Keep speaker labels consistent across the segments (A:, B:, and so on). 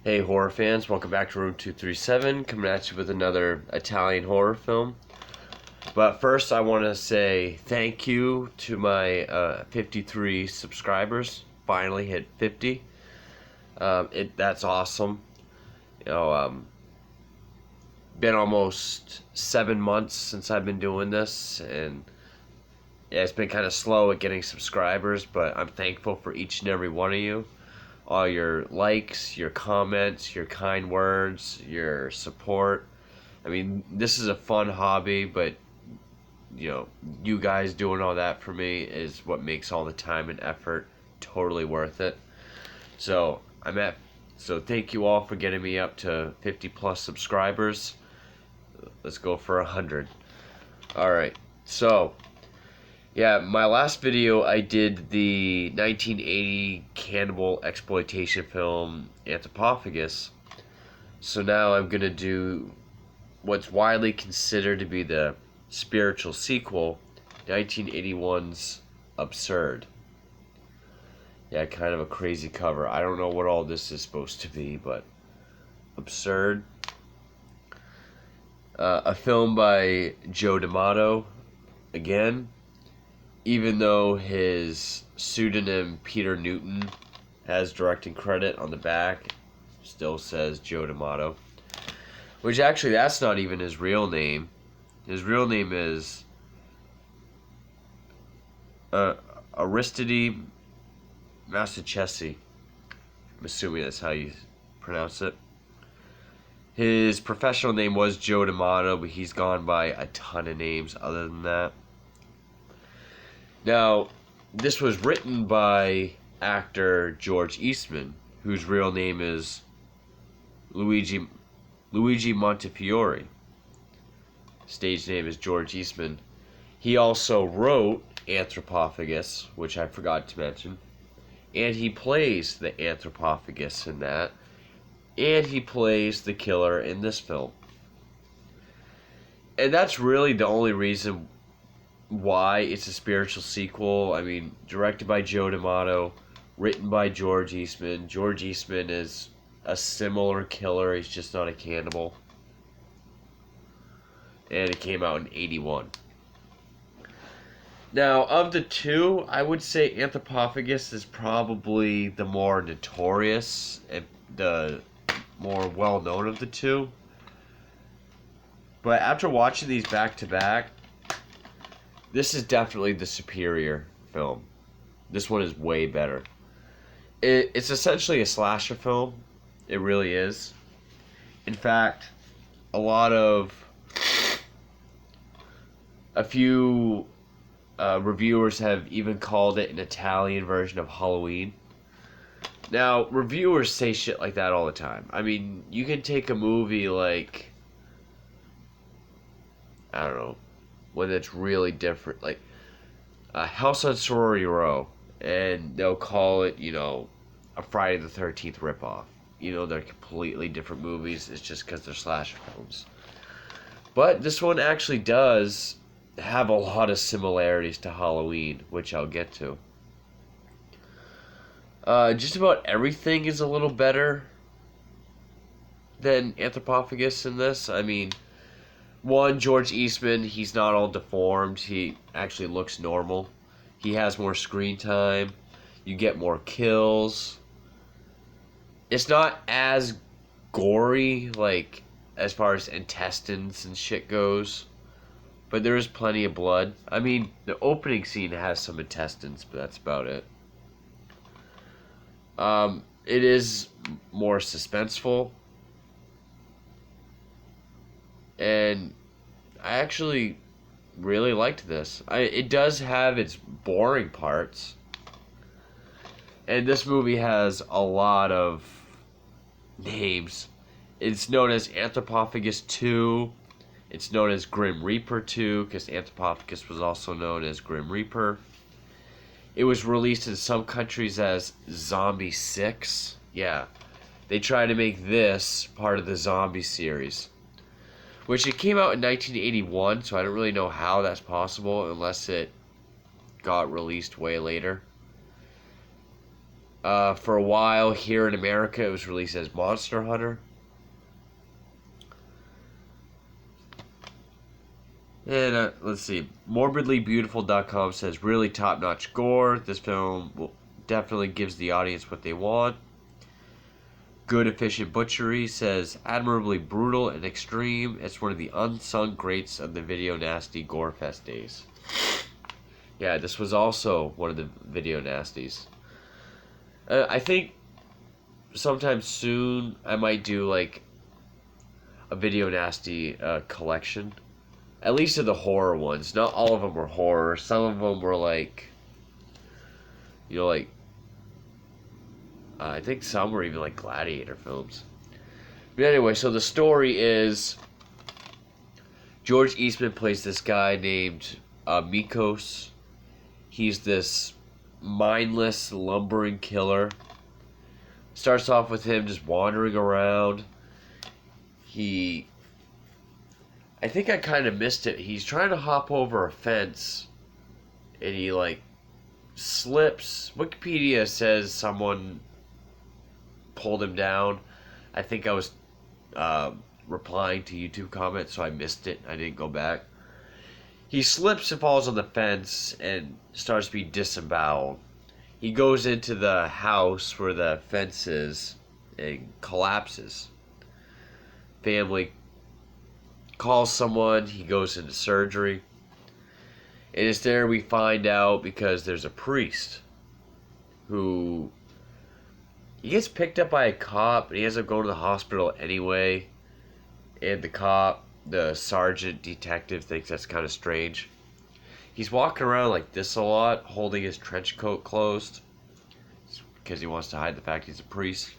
A: Hey horror fans, welcome back to Room 237, coming at you with another Italian horror film. But first I want to say thank you to my 53 subscribers. Finally hit 50. That's awesome. Been almost 7 months since I've been doing this, and yeah, it's been kind of slow at getting subscribers, but I'm thankful for each and every one of you. All your likes, your comments, your kind words, your support. I mean, this is a fun hobby, but you guys doing all that for me is what makes all the time and effort totally worth it. So thank you all for getting me up to 50 plus subscribers. Let's go for 100. All right. So yeah, my last video I did the 1980 cannibal exploitation film Anthropophagus. So now I'm going to do what's widely considered to be the spiritual sequel, 1981's Absurd. Yeah, kind of a crazy cover. I don't know what all this is supposed to be, but Absurd. A film by Joe D'Amato, again. Even though his pseudonym Peter Newton has directing credit on the back, still says Joe D'Amato. Which actually, that's not even his real name. His real name is Aristide Massachesi. I'm assuming that's how you pronounce it. His professional name was Joe D'Amato, but he's gone by a ton of names other than that. Now, this was written by actor George Eastman, whose real name is Luigi Montefiore. Stage name is George Eastman. He also wrote Anthropophagus, which I forgot to mention, and he plays the Anthropophagus in that, and he plays the killer in this film. And that's really the only reason why it's a spiritual sequel. I mean, directed by Joe D'Amato, written by George Eastman. George Eastman is a similar killer, he's just not a cannibal. And it came out in 81. Now, of the two, I would say Anthropophagus is probably the more notorious and the more well-known of the two. But after watching these back-to-back, this is definitely the superior film. This one is way better. It's essentially a slasher film. It really is. In fact, a few reviewers have even called it an Italian version of Halloween. Now, reviewers say shit like that all the time. I mean, you can take a movie like, I don't know, when it's really different, like House on Sorority Row, and they'll call it, a Friday the 13th ripoff. They're completely different movies. It's just because they're slasher films. But this one actually does have a lot of similarities to Halloween, which I'll get to. Just about everything is a little better than Anthropophagus in this. I mean, one, George Eastman, he's not all deformed. He actually looks normal. He has more screen time. You get more kills. It's not as gory, like, as far as intestines and shit goes. But there is plenty of blood. I mean, the opening scene has some intestines, but that's about it. It is more suspenseful. And I actually really liked this. It does have its boring parts. And this movie has a lot of names. It's known as Anthropophagus 2. It's known as Grim Reaper 2, because Anthropophagus was also known as Grim Reaper. It was released in some countries as Zombie 6. Yeah, they tried to make this part of the Zombie series. Which it came out in 1981, so I don't really know how that's possible unless it got released way later. For a while here in America, it was released as Monster Hunter. And let's see. MorbidlyBeautiful.com says, really top-notch gore. This film definitely gives the audience what they want. Good Efficient Butchery says, admirably brutal and extreme. It's one of the unsung greats of the video nasty gore fest days. Yeah, this was also one of the video nasties. I think sometime soon I might do like a video nasty collection. At least of the horror ones. Not all of them were horror. Some of them were like, I think some were even like gladiator films. But anyway, so the story is George Eastman plays this guy named Mikos. He's this mindless, lumbering killer. Starts off with him just wandering around. I think I kind of missed it. He's trying to hop over a fence, and he, like, slips. Wikipedia says someone pulled him down. I think I was replying to YouTube comments, so I missed it. I didn't go back. He slips and falls on the fence and starts to be disemboweled. He goes into the house where the fence is and collapses. Family calls someone. He goes into surgery. And it's there we find out because there's a priest who he gets picked up by a cop and he ends up going to the hospital anyway. And the sergeant detective thinks that's kind of strange. He's walking around like this a lot, holding his trench coat closed because he wants to hide the fact he's a priest.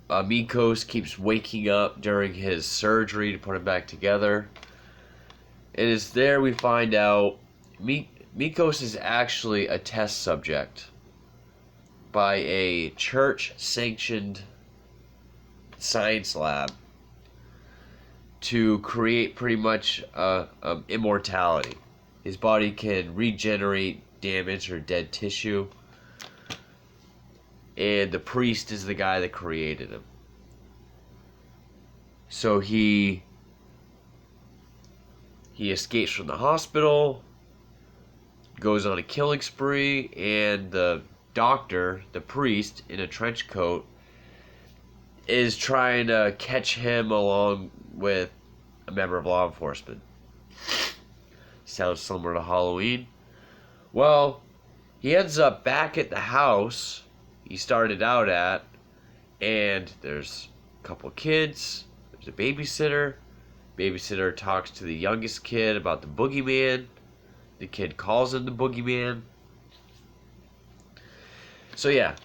A: Mikos keeps waking up during his surgery to put him back together. And it's there we find out Mikos is actually a test subject by a church-sanctioned science lab to create pretty much immortality. His body can regenerate damaged or dead tissue. And the priest is the guy that created him. So he escapes from the hospital, goes on a killing spree, and the doctor, the priest, in a trench coat, is trying to catch him along with a member of law enforcement. Sounds similar to Halloween. Well, he ends up back at the house he started out at, and there's a couple kids, there's a babysitter. Babysitter talks to the youngest kid about the boogeyman. The kid calls him the boogeyman. So yeah,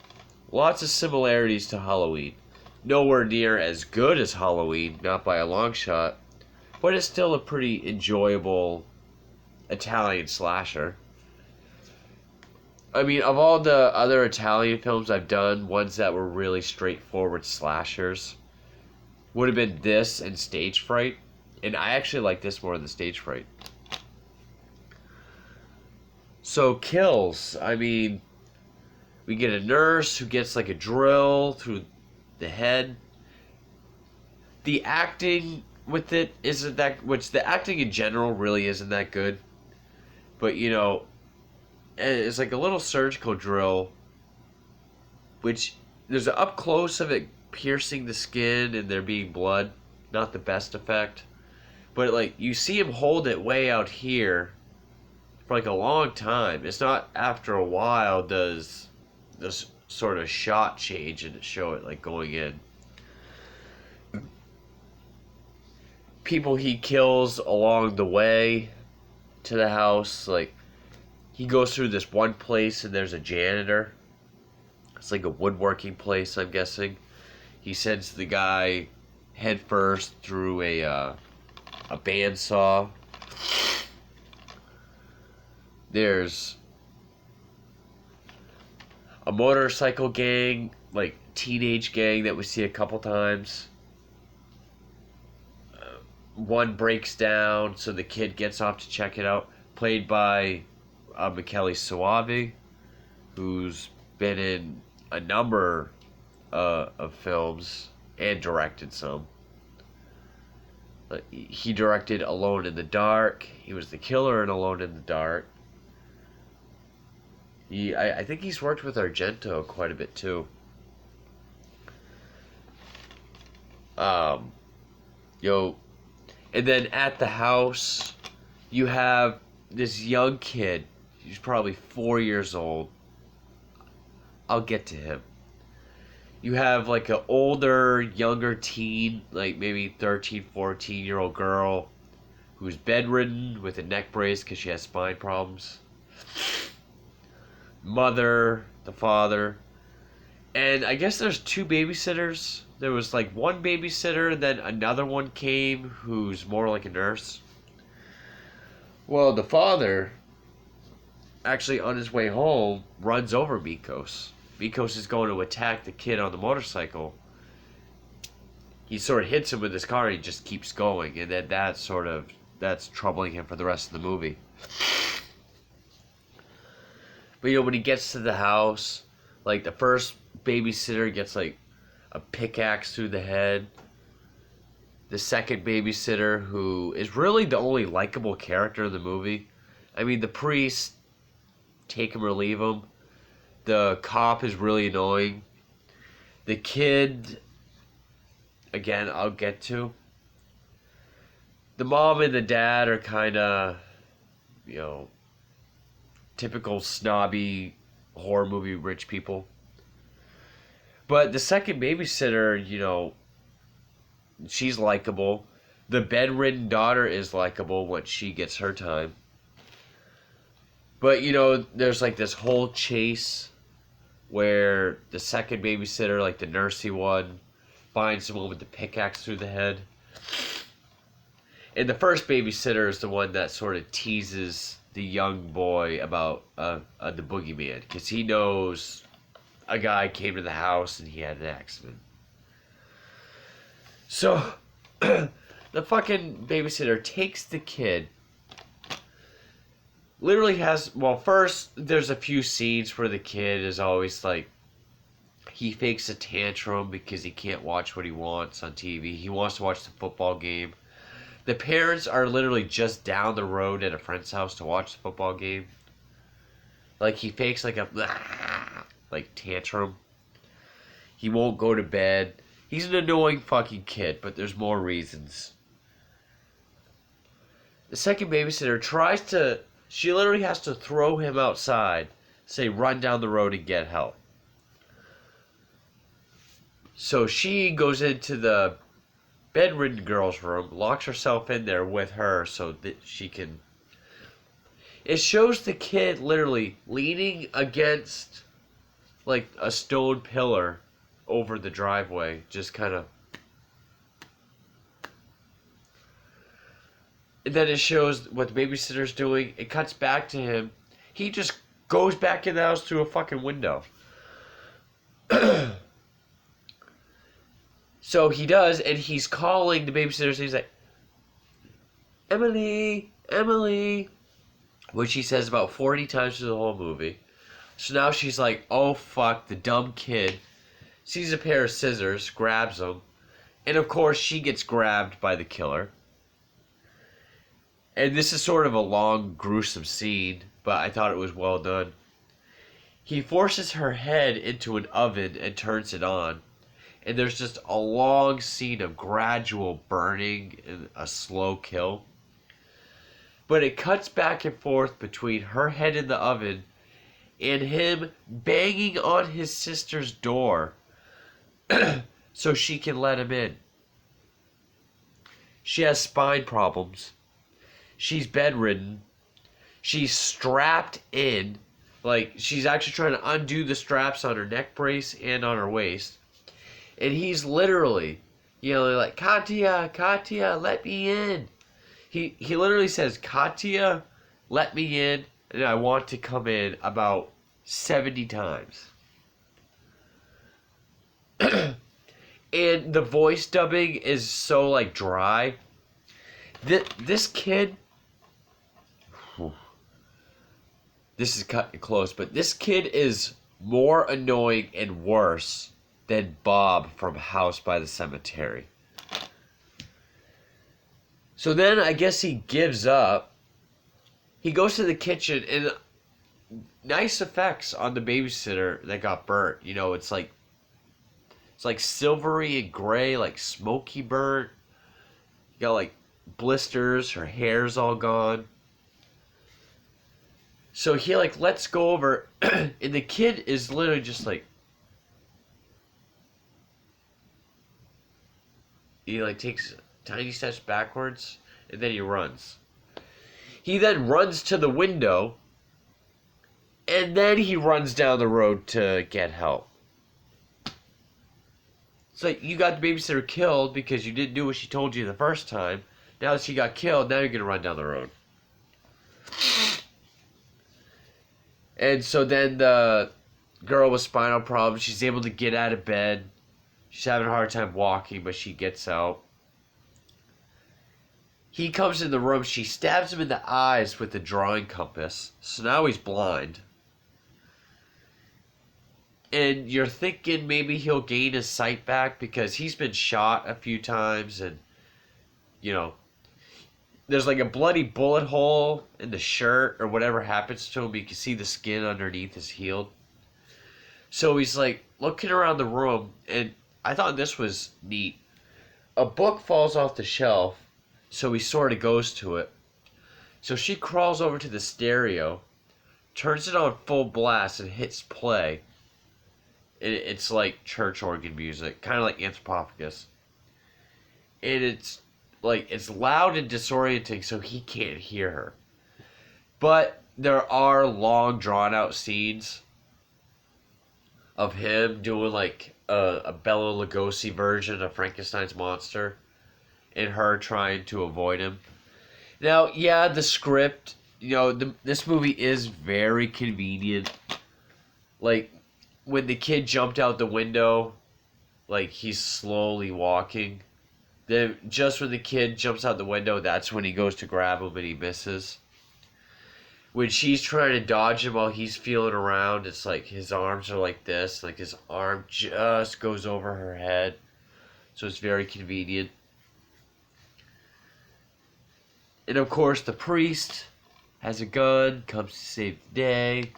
A: lots of similarities to Halloween. Nowhere near as good as Halloween, not by a long shot, but it's still a pretty enjoyable Italian slasher. I mean, of all the other Italian films I've done, ones that were really straightforward slashers would have been this and Stage Fright. And I actually like this more than Stage Fright. So, kills. I mean, we get a nurse who gets like a drill through the head. The acting with it isn't that... Which the acting in general really isn't that good. But, it's like a little surgical drill, which there's an up close of it piercing the skin and there being blood. Not the best effect. But like you see him hold it way out here for like a long time. It's not after a while does this sort of shot change and show it like going in. People he kills along the way to the house, like he goes through this one place and there's a janitor. It's like a woodworking place, I'm guessing. He sends the guy head first through a bandsaw. There's a motorcycle gang, like teenage gang that we see a couple times. One breaks down, so the kid gets off to check it out. Played by Michele Soavi, who's been in a number of films and directed some. He directed Alone in the Dark. He was the killer in Alone in the Dark. I think he's worked with Argento quite a bit too. Yo, and then at the house, you have this young kid. He's probably 4 years old. I'll get to him. You have like an older, younger teen, like maybe 13, 14-year-old girl who's bedridden with a neck brace because she has spine problems. Mother, the father, and I guess there's two babysitters. There was like one babysitter, and then another one came who's more like a nurse. Well, the father, actually on his way home, runs over Mikos. Mikos is going to attack the kid on the motorcycle. He sort of hits him with his car, and he just keeps going, and then that's troubling him for the rest of the movie. But when he gets to the house, like the first babysitter gets like a pickaxe through the head. The second babysitter, who is really the only likable character in the movie. I mean, the priest, take him or leave him. The cop is really annoying. The kid, again, I'll get to. The mom and the dad are kind of, typical snobby horror movie rich people. But the second babysitter, she's likable. The bedridden daughter is likable when she gets her time. But, there's like this whole chase where the second babysitter, like the nursey one, finds someone with the pickaxe through the head. And the first babysitter is the one that sort of teases the young boy about the boogeyman, because he knows a guy came to the house and he had an accident. So the fucking babysitter takes the kid, literally first there's a few scenes where the kid is always like, he fakes a tantrum because he can't watch what he wants on TV. He wants to watch the football game. The parents are literally just down the road at a friend's house to watch the football game. Like, he fakes like a tantrum. He won't go to bed. He's an annoying fucking kid, but there's more reasons. The second babysitter she literally has to throw him outside, say run down the road and get help. So she goes into the bedridden girl's room, locks herself in there with her so that she can... It shows the kid literally leaning against like a stone pillar over the driveway, just kind of... And then it shows what the babysitter's doing. It cuts back to him. He just goes back in the house through a fucking window. So he does, and he's calling the babysitter, so he's like, Emily, Emily, which he says about 40 times through the whole movie. So now she's like, oh fuck, the dumb kid sees a pair of scissors, grabs them, and of course she gets grabbed by the killer. And this is sort of a long, gruesome scene, but I thought it was well done. He forces her head into an oven and turns it on. And there's just a long scene of gradual burning and a slow kill. But it cuts back and forth between her head in the oven and him banging on his sister's door so she can let him in. She has spine problems. She's bedridden. She's strapped in. Like, she's actually trying to undo the straps on her neck brace and on her waist. And he's literally yelling like, Katya, Katya, let me in. He literally says, Katya, let me in, and I want to come in about 70 times. And the voice dubbing is so like dry. This kid this is cutting close, but this kid is more annoying and worse than Bob from House by the Cemetery. So then I guess he gives up. He goes to the kitchen, and nice effects on the babysitter that got burnt. You know, it's like silvery and gray, like smoky burnt. You got like blisters, her hair's all gone. So he like lets go over, and the kid is literally just like, he like takes tiny steps backwards, and then he runs. He then runs to the window, and then he runs down the road to get help. It's like, you got the babysitter killed because you didn't do what she told you the first time. Now that she got killed, now you're going to run down the road. And so then the girl with spinal problems, she's able to get out of bed. She's having a hard time walking, but she gets out. He comes in the room. She stabs him in the eyes with the drawing compass. So now he's blind. And you're thinking maybe he'll gain his sight back because he's been shot a few times, and, you know, there's like a bloody bullet hole in the shirt or whatever happens to him. You can see the skin underneath is healed. So he's like looking around the room, and I thought this was neat. A book falls off the shelf, so he sort of goes to it. So she crawls over to the stereo, turns it on full blast, and hits play. It's like church organ music, kind of like Anthropophagus. And it's like, it's loud and disorienting, so he can't hear her. But there are long, drawn-out scenes of him doing like a Bela Lugosi version of Frankenstein's monster, and her trying to avoid him. Now, yeah, the script, you know, this movie is very convenient. Like, when the kid jumped out the window, like, he's slowly walking. Then, just when the kid jumps out the window, that's when he goes to grab him and he misses. When she's trying to dodge him while he's feeling around, it's like his arms are like this. Like, his arm just goes over her head. So it's very convenient. And, of course, the priest has a gun, comes to save the day.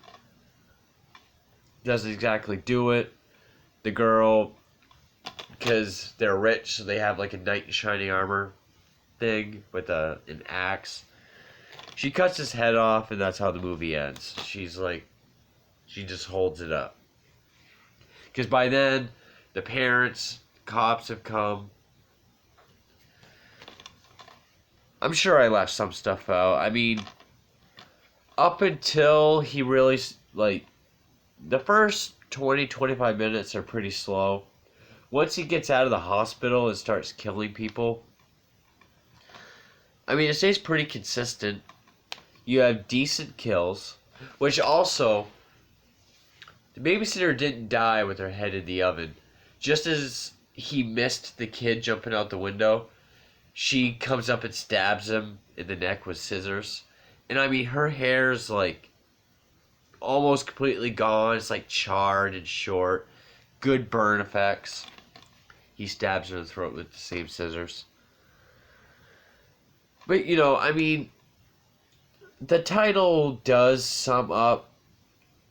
A: Doesn't exactly do it. The girl, because they're rich, so they have like a knight in shining armor thing with an axe. She cuts his head off, and that's how the movie ends. She's like, she just holds it up. Because by then, the parents, cops have come. I'm sure I left some stuff out. I mean, up until he really, like, the first 20-25 minutes are pretty slow. Once he gets out of the hospital and starts killing people, I mean, it stays pretty consistent. You have decent kills, which also, the babysitter didn't die with her head in the oven. Just as he missed the kid jumping out the window, she comes up and stabs him in the neck with scissors. And I mean, her hair's like almost completely gone. It's like charred and short. Good burn effects. He stabs her in the throat with the same scissors. But, you know, I mean, the title does sum up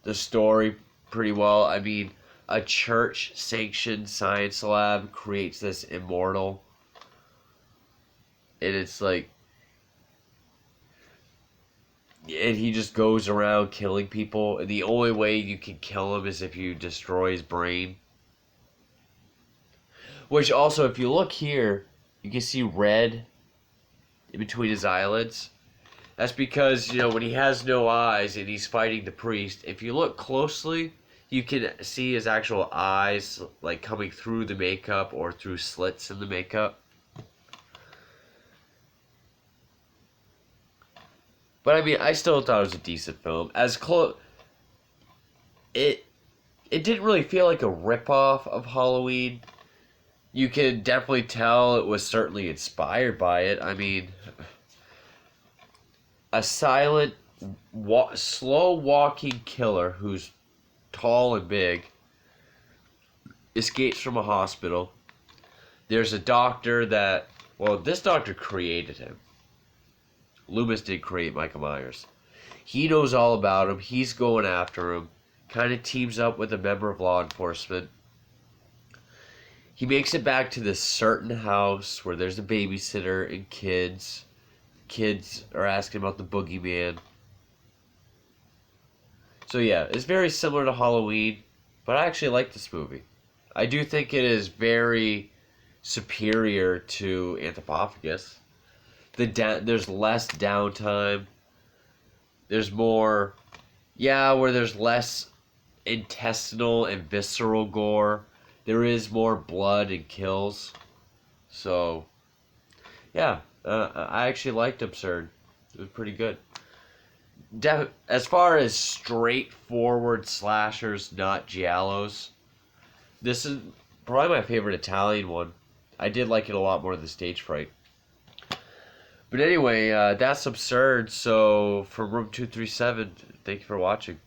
A: the story pretty well. I mean, a church-sanctioned science lab creates this immortal. And it's like, and he just goes around killing people, and the only way you can kill him is if you destroy his brain. Which also, if you look here, you can see red in between his eyelids. That's because, you know, when he has no eyes and he's fighting the priest, if you look closely, you can see his actual eyes, like, coming through the makeup or through slits in the makeup. But I mean, I still thought it was a decent film. As close, it didn't really feel like a ripoff of Halloween. You can definitely tell it was certainly inspired by it. I mean, a silent slow walking killer who's tall and big escapes from a hospital. There's a doctor that, well, this doctor created him. Loomis did create Michael Myers. He knows all about him. He's going after him. Kind of teams up with a member of law enforcement. He makes it back to this certain house where there's a babysitter and kids. Kids are asking about the boogeyman. So yeah, it's very similar to Halloween, but I actually like this movie. I do think it is very superior to Anthropophagus. There's less downtime. There's more, yeah, where there's less intestinal and visceral gore. There is more blood and kills. So, yeah, I actually liked Absurd. It was pretty good. As far as straightforward slashers, not giallos, this is probably my favorite Italian one. I did like it a lot more than Stage Fright. But anyway, that's Absurd. So, from Room 237, thank you for watching.